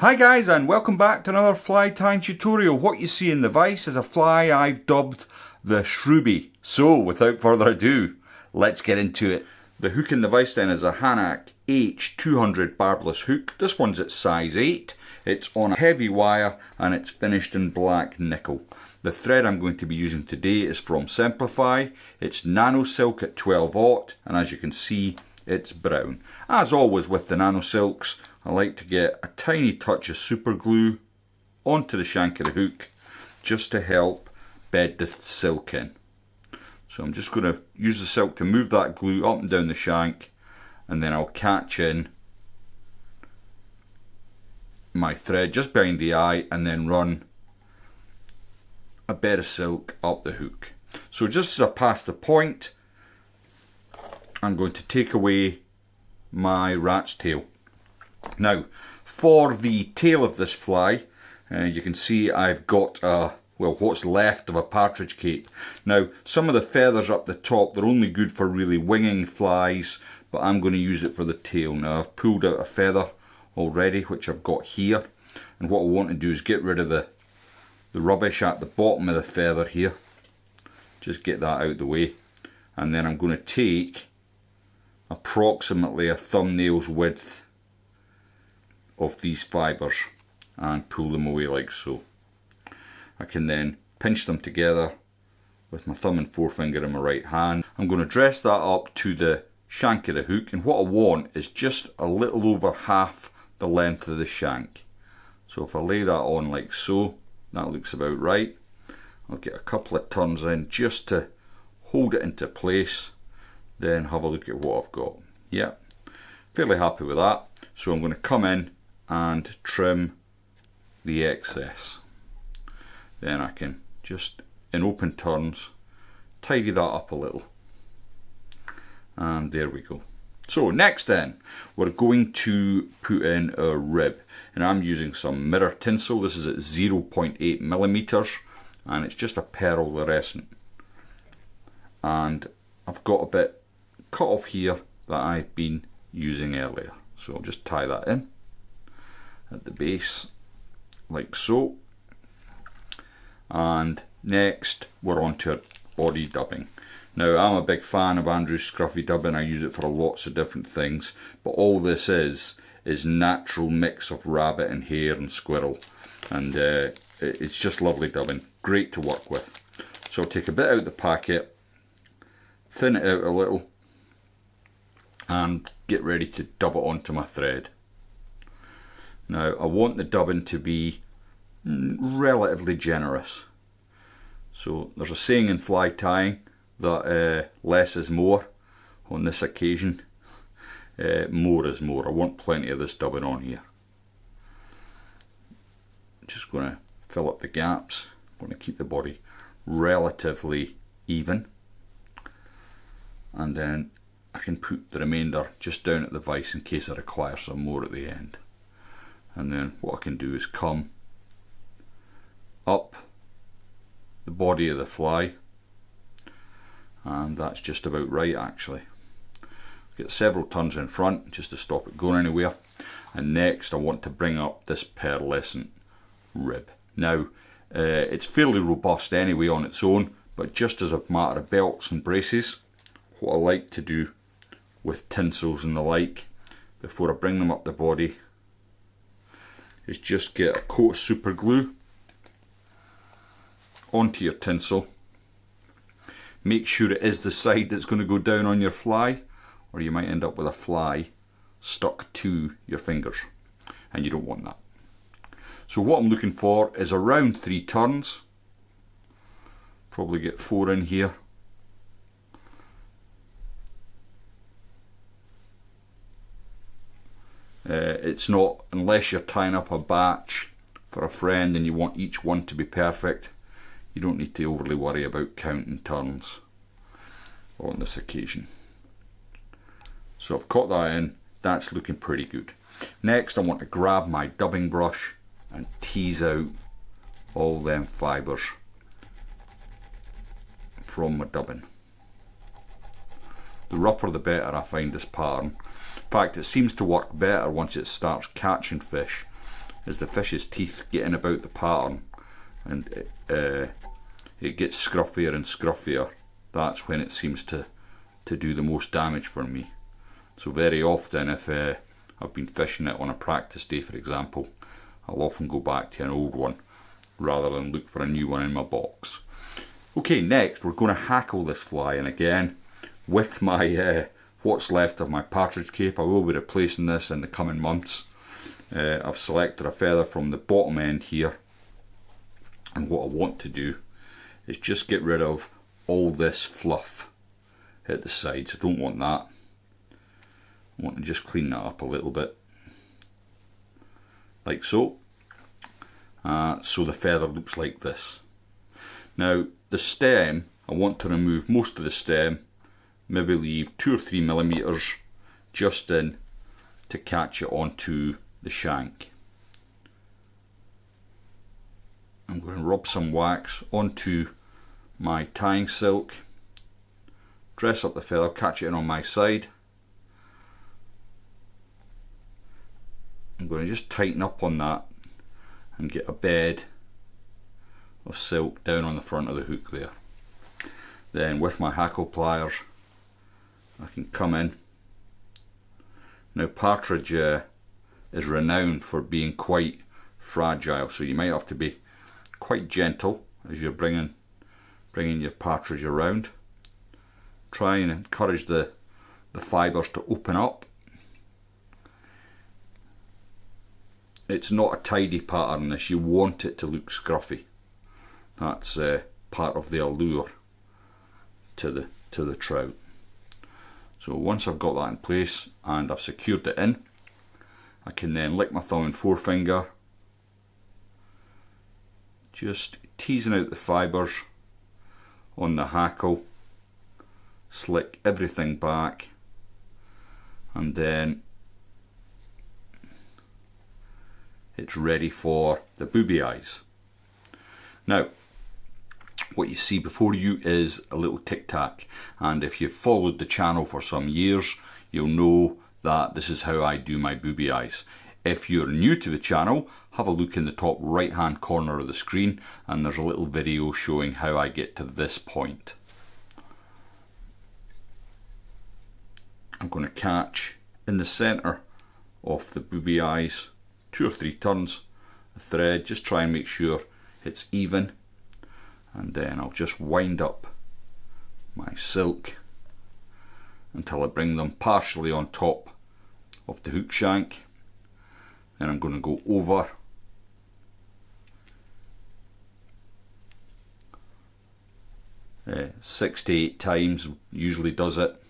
Hi guys, and welcome back to another fly tying tutorial. What you see in the vise is a fly I've dubbed the Shroobie. So without further ado, let's get into it. The hook in the vise then is a Hackle H200 barbless hook. This one's at size 8. It's on a heavy wire and it's finished in black nickel. The thread I'm going to be using today is from Simplify. It's nano silk at 12/0, and as you can see, it's brown. As always with the nano silks, I like to get a tiny touch of super glue onto the shank of the hook just to help bed the silk in. So I'm just going to use the silk to move that glue up and down the shank, and then I'll catch in my thread just behind the eye and then run a bed of silk up the hook. So just as I pass the point, I'm going to take away my rat's tail. Now, for the tail of this fly, you can see I've got what's left of a partridge cape. Now, some of the feathers up the top, they're only good for really winging flies, but I'm going to use it for the tail. Now, I've pulled out a feather already, which I've got here, and what I want to do is get rid of the rubbish at the bottom of the feather here. Just get that out of the way, and then I'm going to take approximately a thumbnail's width of these fibres and pull them away like so. I can then pinch them together with my thumb and forefinger in my right hand. I'm going to dress that up to the shank of the hook, and what I want is just a little over half the length of the shank. So if I lay that on like so, that looks about right. I'll get a couple of turns in just to hold it into place, then have a look at what I've got. Yeah, fairly happy with that. So I'm going to come in and trim the excess. Then I can just, in open turns, tidy that up a little. And there we go. So next then, we're going to put in a rib. And I'm using some mirror tinsel. This is at 0.8 millimeters, and it's just a pearl luminescent. And I've got a bit cut off here that I've been using earlier. So I'll just tie that in at the base like so. And next we're on to body dubbing. Now, I'm a big fan of Andrew's scruffy dubbing. I use it for lots of different things, but all this is natural mix of rabbit and hare and squirrel, and it's just lovely dubbing, great to work with. So I'll take a bit out of the packet, thin it out a little, and get ready to dub it onto my thread. Now, I want the dubbing to be relatively generous. So there's a saying in fly tying that less is more. On this occasion, more is more. I want plenty of this dubbing on here. Just going to fill up the gaps. I'm going to keep the body relatively even, and then I can put the remainder just down at the vise in case I require some more at the end. And then what I can do is come up the body of the fly, and that's just about right actually. Get several turns in front just to stop it going anywhere. And next I want to bring up this pearlescent rib. Now, it's fairly robust anyway on its own, but just as a matter of belts and braces, what I like to do with tinsels and the like before I bring them up the body is just get a coat of super glue onto your tinsel. Make sure it is the side that's going to go down on your fly, or you might end up with a fly stuck to your fingers, and you don't want that. So what I'm looking for is around 3 turns. Probably get 4 in here. It's not, unless you're tying up a batch for a friend and you want each one to be perfect, you don't need to overly worry about counting turns on this occasion. So I've cut that in, that's looking pretty good. Next I want to grab my dubbing brush and tease out all them fibres from my dubbing. The rougher the better, I find, this pattern. In fact, it seems to work better once it starts catching fish, is the fish's teeth getting about the pattern, and it gets scruffier and scruffier. That's when it seems to do the most damage for me. So very often, if I've been fishing it on a practice day, for example, I'll often go back to an old one rather than look for a new one in my box. Okay, next we're going to hackle this fly, and again, with my what's left of my partridge cape, I will be replacing this in the coming months. I've selected a feather from the bottom end here, and what I want to do is just get rid of all this fluff at the sides. I don't want that. I want to just clean that up a little bit, like so. So the feather looks like this. Now the stem, I want to remove most of the stem, maybe leave 2 or 3 millimeters just in to catch it onto the shank. I'm going to rub some wax onto my tying silk, dress up the feather, catch it in on my side. I'm going to just tighten up on that and get a bed of silk down on the front of the hook there. Then with my hackle pliers I can come in. Now partridge is renowned for being quite fragile, so you might have to be quite gentle as you're bringing your partridge around. Try and encourage the fibres to open up. It's not a tidy pattern this, you want it to look scruffy. That's part of the allure to the trout. So once I've got that in place and I've secured it in, I can then lick my thumb and forefinger, just teasing out the fibres on the hackle, slick everything back, and then it's ready for the booby eyes. Now, what you see before you is a little tic tac, and if you've followed the channel for some years, you'll know that this is how I do my booby eyes. If you're new to the channel, have a look in the top right hand corner of the screen, and there's a little video showing how I get to this point. I'm going to catch in the centre of the booby eyes 2 or 3 turns of thread, just try and make sure it's even, and then I'll just wind up my silk until I bring them partially on top of the hook shank. Then I'm going to go over uh, 6 to 8 times, usually does it,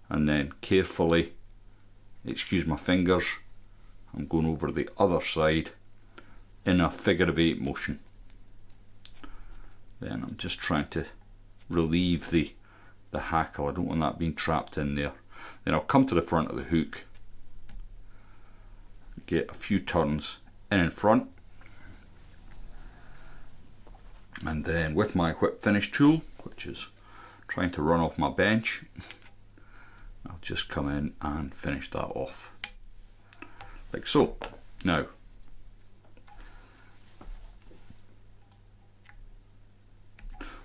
and then carefully, excuse my fingers, I'm going over the other side in a figure of 8 motion. Then I'm just trying to relieve the hackle, I don't want that being trapped in there. Then I'll come to the front of the hook, get a few turns in front, and then with my whip finish tool, which is trying to run off my bench, I'll just come in and finish that off, like so. Now,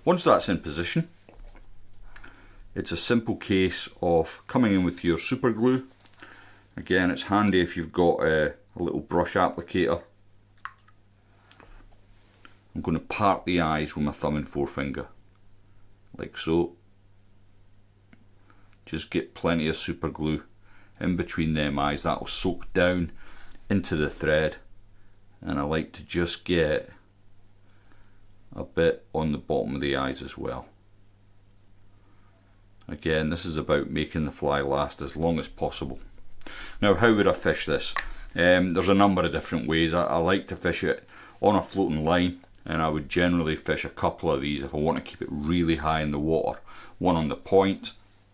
once that's in position, it's a simple case of coming in with your super glue. Again, it's handy if you've got a little brush applicator. I'm going to part the eyes with my thumb and forefinger, like so. Just get plenty of super glue in between them eyes, that will soak down into the thread, and I like to just get a bit on the bottom of the eyes as well. Again, this is about making the fly last as long as possible. Now, how would I fish this? There's a number of different ways. I like to fish it on a floating line, and I would generally fish a couple of these if I want to keep it really high in the water. One on the point,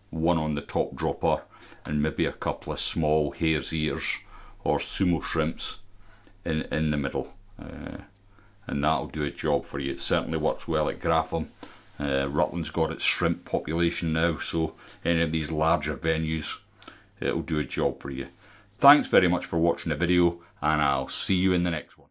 one on the top dropper, and maybe a couple of small hare's ears or sumo shrimps in the middle. And that'll do a job for you. It certainly works well at Grapham. Rutland's got its shrimp population now, so any of these larger venues, it'll do a job for you. Thanks very much for watching the video, and I'll see you in the next one.